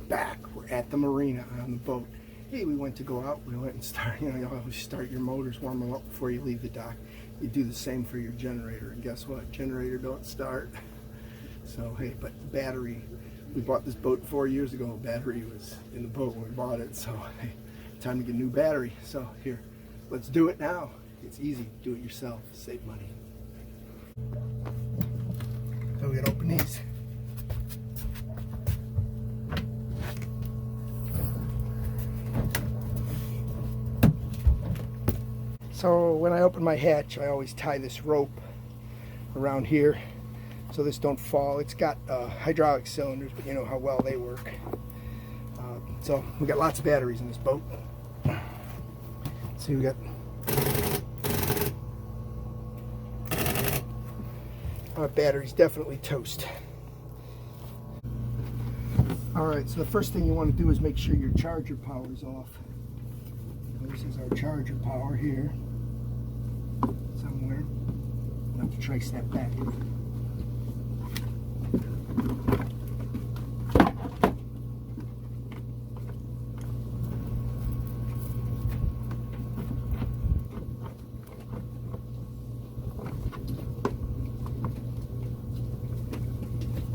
back. We're at the marina on the boat. Hey, we went to go out. We went and start, you always start your motors, warm them up before you leave the dock. You do the same for your generator. And guess what? Generator don't start. So, hey, but the battery, we bought this boat 4 years ago. Battery was in the boat when we bought it. So, hey, time to get a new battery. So, here, let's do it now. It's easy. Do it yourself. Save money. So, we got to open these. So when I open my hatch, I always tie this rope around here so this don't fall. It's got hydraulic cylinders, but you know how well they work. So we got lots of batteries in this boat. See, we got batteries, definitely toast. All right, so the first thing you want to do is make sure your charger power is off. This is our charger power here. Somewhere. I'll have to trace that back.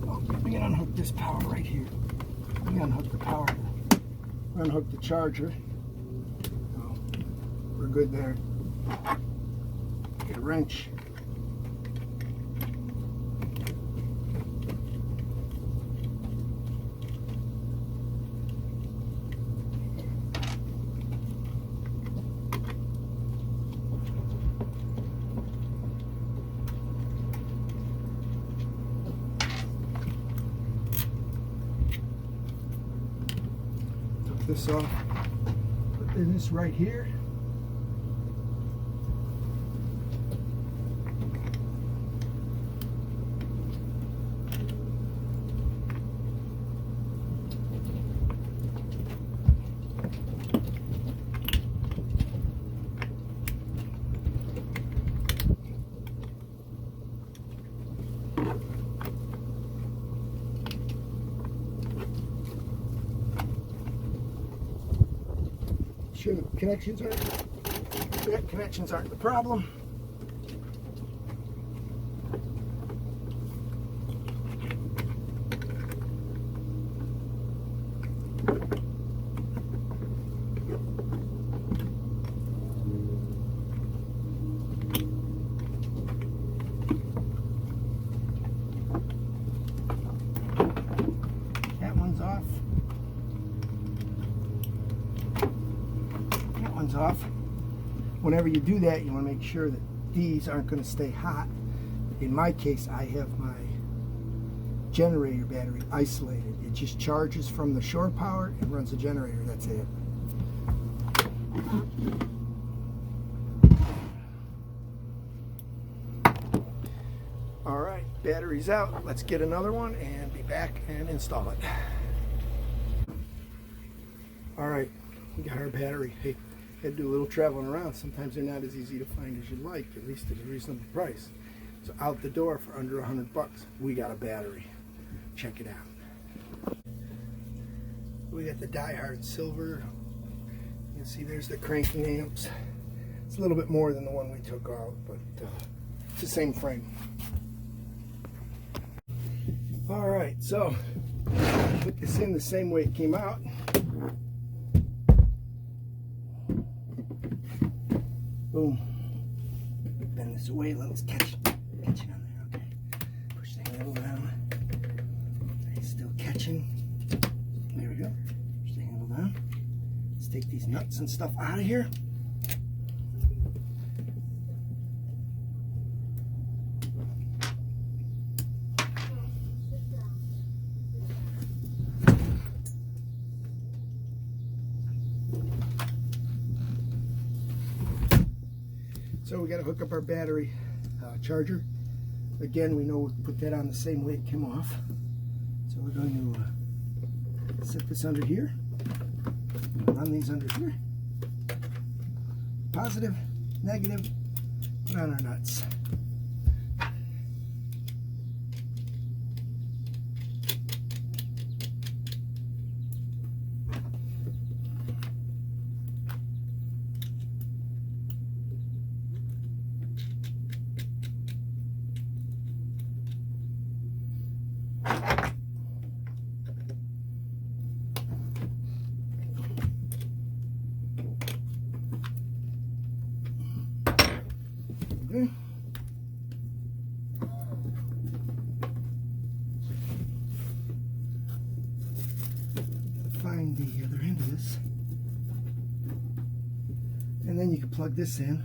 Oh, let me unhook this power right here. Let me unhook the power. Unhook the charger. Oh, we're good there. Get a wrench. Took this off. Put this right here. Sure, the connections aren't the problem. That one's off. Off. Whenever you do that, you want to make sure that these aren't going to stay hot. In my case, I have my generator battery isolated. It just charges from the shore power and runs the generator. That's it. All right, battery's out. Let's get another one and be back and install it. All right, we got our battery. Hey, had to do a little traveling around. Sometimes they're not as easy to find as you'd like, at least at a reasonable price. So out the door for under $100, we got a battery. Check it out. We got the Die-Hard silver. You can see there's the cranking amps. It's a little bit more than the one we took out, but it's the same frame. All right, so put this in the same way it came out. Boom. Bend this away a little. It's catching on there. Okay. Push the handle down. It's still catching. There we go. Push the handle down. Let's take these nuts and stuff out of here. So we got to hook up our battery charger. Again, we know we can put that on the same way it came off. So we're going to set this under here, run these under here. Positive, negative, put on our nuts. the other end of this. And then you can plug this in.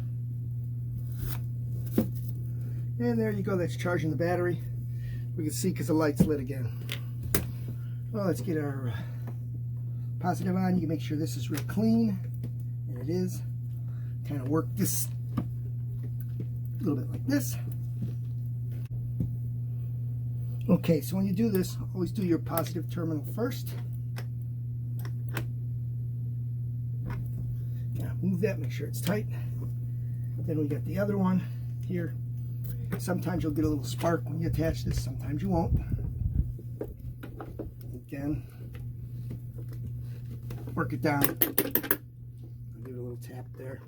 And there you go, that's charging the battery. We can see because the light's lit again. Well, let's get our positive on. You can make sure this is real clean. And it is. Kind of work this a little bit like this. Okay, so when you do this, always do your positive terminal first. Now move that, make sure it's tight. Then we got the other one here. Sometimes you'll get a little spark when you attach this, sometimes you won't. Again, work it down. I'll give it a little tap there.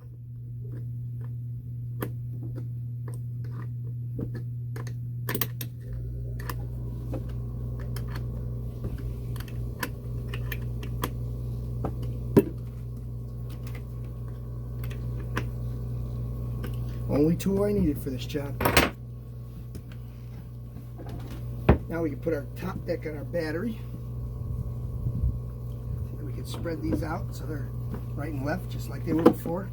Only tool I needed for this job. Now we can put our top back on our battery. We can spread these out so they're right and left, just like they were before.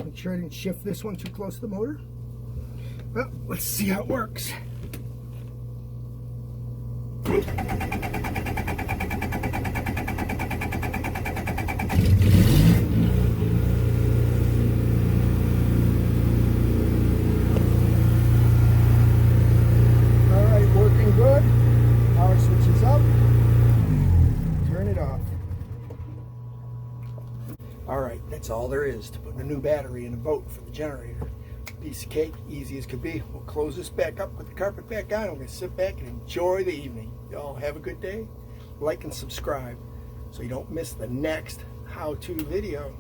Make sure I didn't shift this one too close to the motor. Well, let's see how it works. Alright, working good. Power switch is up. Turn it off. Alright, that's all there is to putting a new battery in a boat for the generator. Piece of cake, easy as could be. We'll close this back up, put the carpet back on, and we're going to sit back and enjoy the evening. Y'all have a good day. Like and subscribe so you don't miss the next how-to video.